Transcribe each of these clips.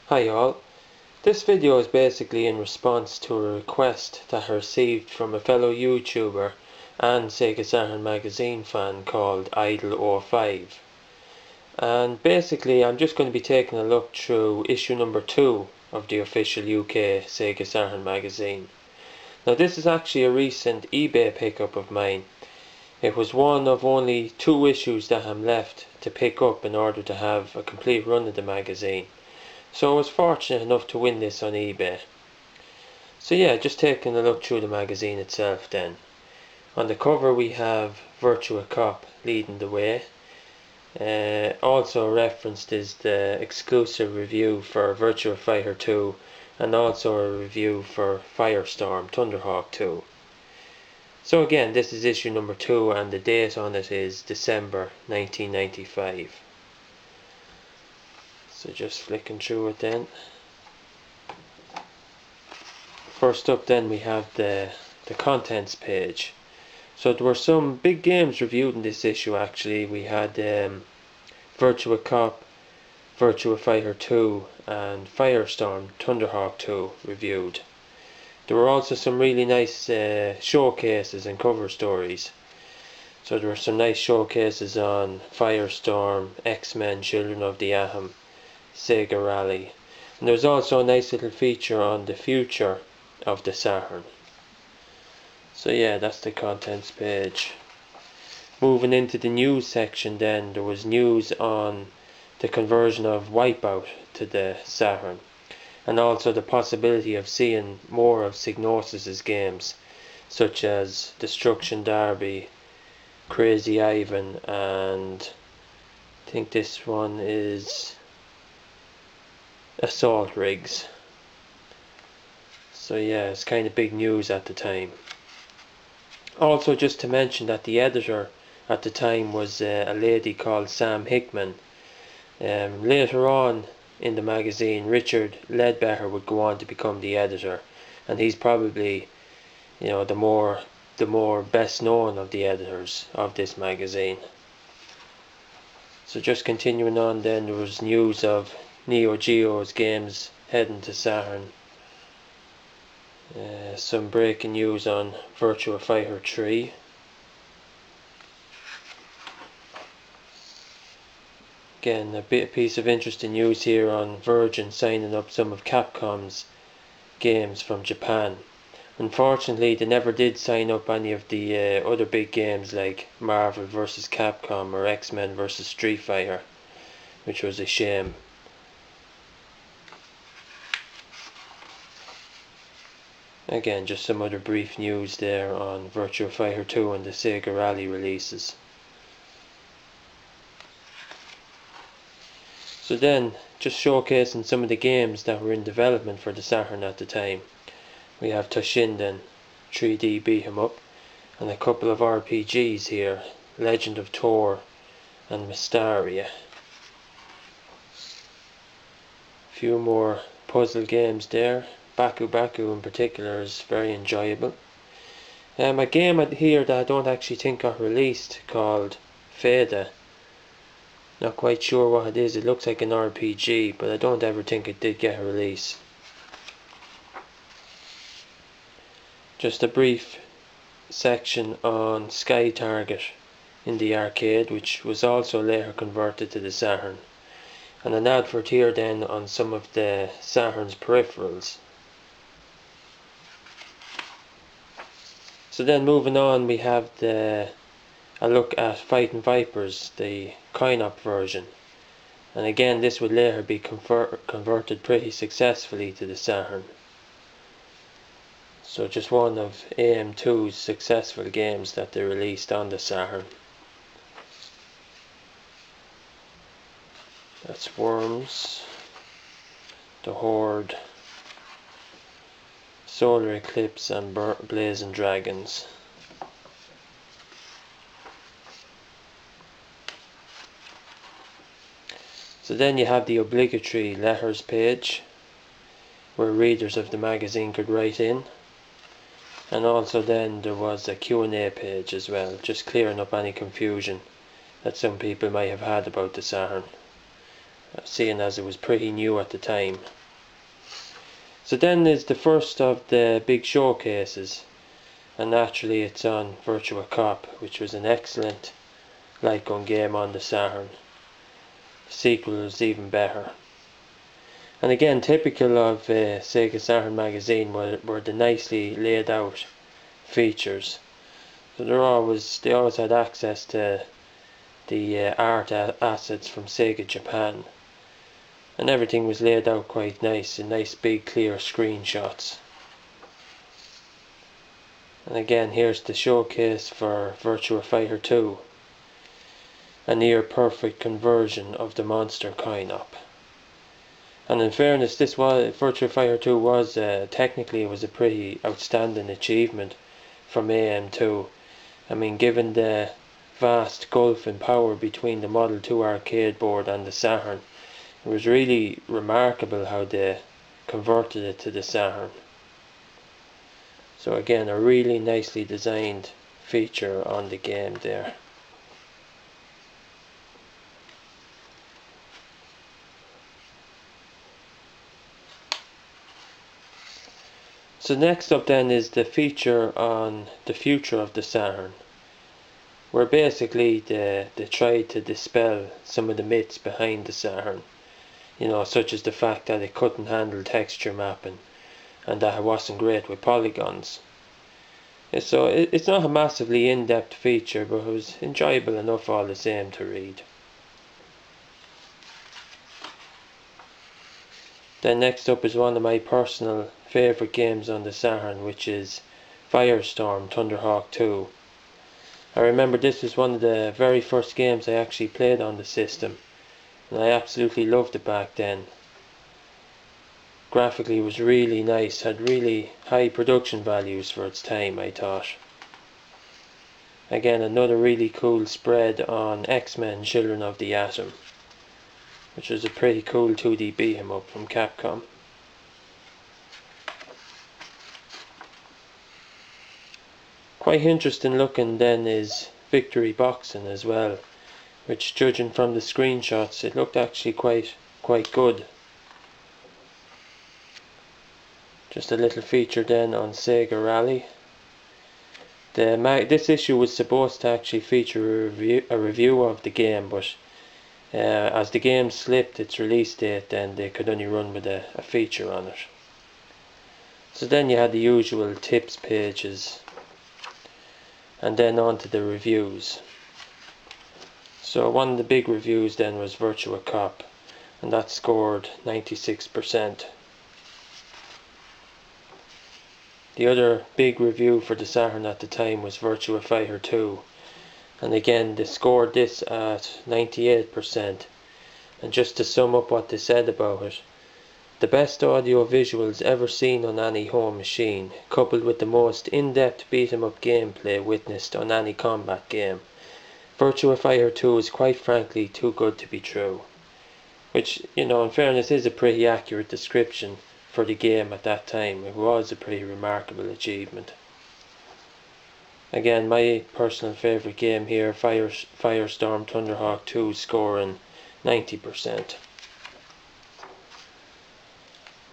Hi all, this video is basically in response to a request that I received from a fellow YouTuber and Sega Saturn Magazine fan called Idle05. And basically I'm just going to be taking a look through issue number 2 of the official UK Sega Saturn Magazine. Now this is actually a recent eBay pickup of mine. It was one of only 2 issues that I'm left to pick up in order to have a complete run of the magazine. So I was fortunate enough to win this on eBay. So yeah, just taking a look through the magazine itself then. On the cover we have Virtua Cop leading the way. Also referenced is the exclusive review for Virtua Fighter 2 and also a review for Firestorm Thunderhawk 2. So again, this is issue number 2 and the date on it is December 1995. So just flicking through it then. First up then we have the contents page. So there were some big games reviewed in this issue actually. We had Virtua Cop, Virtua Fighter 2 and Firestorm Thunderhawk 2 reviewed. There were also some really nice showcases and cover stories. So there were some nice showcases on Firestorm, X-Men, Children of the Atom, Sega Rally. And there's also a nice little feature on the future of the Saturn. So yeah, that's the contents page. Moving into the news section then, there was news on the conversion of Wipeout to the Saturn, and also the possibility of seeing more of Psygnosis' games, such as Destruction Derby, Crazy Ivan, and I think this one is Assault Rigs. So yeah, it's kind of big news at the time. Also just to mention that the editor at the time was a lady called Sam Hickman. Later on in the magazine, Richard Ledbetter would go on to become the editor, and he's probably, you know, the more best known of the editors of this magazine. So just continuing on then, there was news of Neo Geo's games heading to Saturn. Some breaking news on Virtua Fighter 3. Again, a piece of interesting news here on Virgin signing up some of Capcom's games from Japan. Unfortunately, they never did sign up any of the other big games like Marvel vs. Capcom or X-Men vs. Street Fighter, which was a shame. Again, just some other brief news there on Virtua Fighter 2 and the Sega Rally releases. So then, just showcasing some of the games that were in development for the Saturn at the time. We have Toshinden 3D beat 'em up, and a couple of RPGs here, Legend of Tor and Mysteria. A few more puzzle games there. Baku Baku in particular is very enjoyable. A game here that I don't actually think got released called Fada. Not quite sure what it is. It looks like an RPG, but I don't ever think it did get a release. Just a brief section on Sky Target in the arcade, which was also later converted to the Saturn. And an advert here then on some of the Saturn's peripherals. So then moving on, we have a look at Fighting Vipers, the coin-op version. And again, this would later be converted pretty successfully to the Saturn. So just one of AM2's successful games that they released on the Saturn. That's Worms, The Horde, Solar Eclipse and Blazing Dragons. So then you have the obligatory letters page where readers of the magazine could write in, and also then there was a Q&A page as well, just clearing up any confusion that some people might have had about the Saturn. seeing as it was pretty new at the time. So then is the first of the big showcases, and naturally it's on Virtua Cop, which was an excellent light gun game on the Saturn. The sequel was even better. And again, typical of Sega Saturn Magazine were the nicely laid out features. So they always had access to the art assets from Sega Japan, and everything was laid out quite nice in nice big clear screenshots. And again, here's the showcase for Virtua Fighter 2, a near perfect conversion of the monster coin-op. And in fairness, Virtua Fighter 2 was technically it was a pretty outstanding achievement from AM2. I mean, given the vast gulf in power between the Model 2 arcade board and the Saturn, it was really remarkable how they converted it to the Saturn. So again, a really nicely designed feature on the game there. So next up then is the feature on the future of the Saturn, where basically they tried to dispel some of the myths behind the Saturn, such as the fact that it couldn't handle texture mapping and that it wasn't great with polygons. So it's not a massively in-depth feature, but it was enjoyable enough all the same to read. Then next up is one of my personal favourite games on the Saturn, which is Firestorm Thunderhawk 2. I remember this was one of the very first games I actually played on the system, and I absolutely loved it back then. Graphically it was really nice, had really high production values for its time, I thought. Again, another really cool spread on X-Men Children of the Atom, which was a pretty cool 2D beat 'em up from Capcom. Quite interesting looking then is Victory Boxing as well, which, judging from the screenshots, it looked actually quite good. Just a little feature then on Sega Rally. This issue was supposed to actually feature a review of the game, but as the game slipped its release date, then they could only run with a feature on it. So then you had the usual tips pages, and then on to the reviews. So one of the big reviews then was Virtua Cop, and that scored 96%. The other big review for the Saturn at the time was Virtua Fighter 2, and again they scored this at 98%. And just to sum up what they said about it: the best audio visuals ever seen on any home machine, coupled with the most in-depth beat-em-up gameplay witnessed on any combat game. Virtua Fighter 2 is quite frankly too good to be true. Which, in fairness, is a pretty accurate description for the game at that time. It was a pretty remarkable achievement. Again, my personal favourite game here, Firestorm Thunderhawk 2, scoring 90%.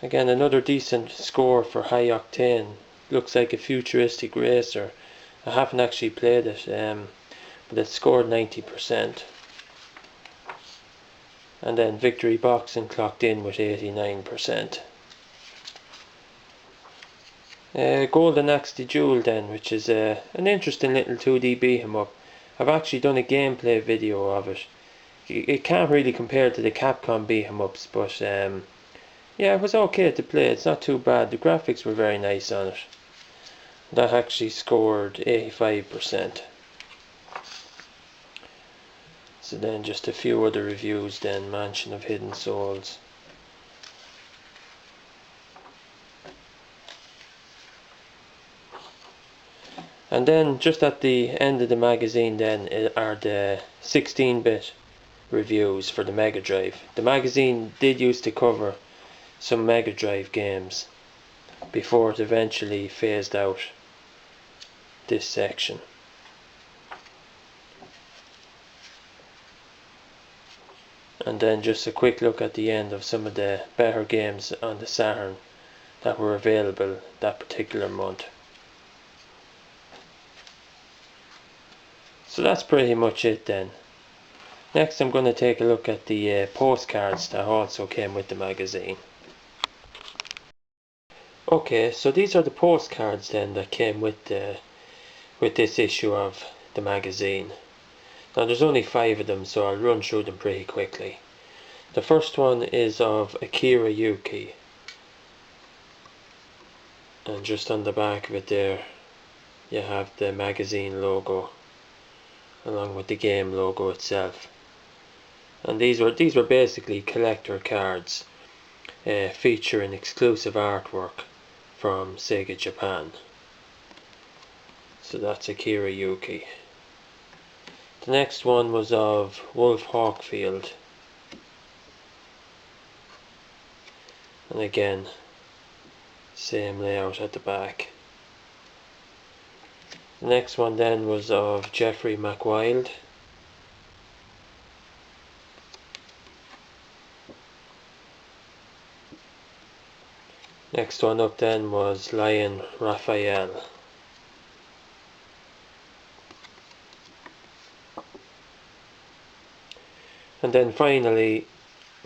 Again, another decent score for High Octane. Looks like a futuristic racer. I haven't actually played it, but it scored 90%. And then Victory Boxing clocked in with 89%. Golden Axe the Jewel then, which is an interesting little 2D beat 'em up. I've actually done a gameplay video of it. It can't really compare to the Capcom beat 'em ups, but yeah, it was okay to play. It's not too bad. The graphics were very nice on it. That actually scored 85%. So then just a few other reviews then. Mansion of Hidden Souls. And then just at the end of the magazine then are the 16-bit reviews for the Mega Drive. The magazine did used to cover some Mega Drive games before it eventually phased out this section. And then just a quick look at the end of some of the better games on the Saturn that were available that particular month. So that's pretty much it then. Next I'm going to take a look at the postcards that also came with the magazine. Okay, so these are the postcards then that came with this issue of the magazine. Now there's only 5 of them, so I'll run through them pretty quickly. The first one is of Akira Yuki, and just on the back of it there you have the magazine logo along with the game logo itself. And these were basically collector cards featuring exclusive artwork from Sega Japan. So that's Akira Yuki. The next one was of Wolf Hawkfield, and again same layout at the back. The next one then was of Jeffrey McWild. Next one up then was Lion Raphael. And then finally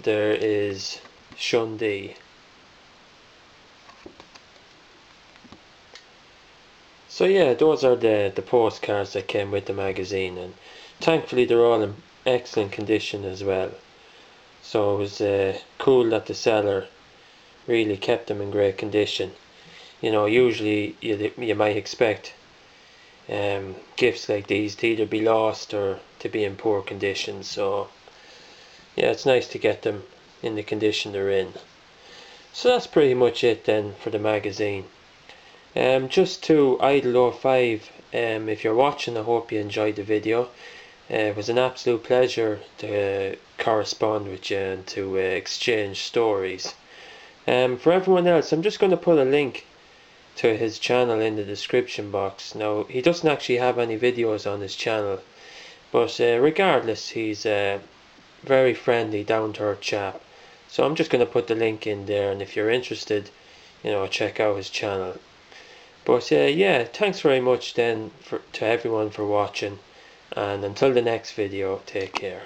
there is Shun-Di. So yeah, those are the postcards that came with the magazine, and thankfully they're all in excellent condition as well. So it was cool that the seller really kept them in great condition. You know, usually you might expect gifts like these to either be lost or to be in poor condition, so yeah, it's nice to get them in the condition they're in. So that's pretty much it then for the magazine. Just to Idle 05, if you're watching, I hope you enjoyed the video. It was an absolute pleasure to correspond with you and to exchange stories. For everyone else, I'm just going to put a link to his channel in the description box. Now, he doesn't actually have any videos on his channel, but regardless, he's a very friendly, down-to-earth chap. So I'm just going to put the link in there, and if you're interested, you know, check out his channel. But yeah, thanks very much then to everyone for watching, and until the next video, take care.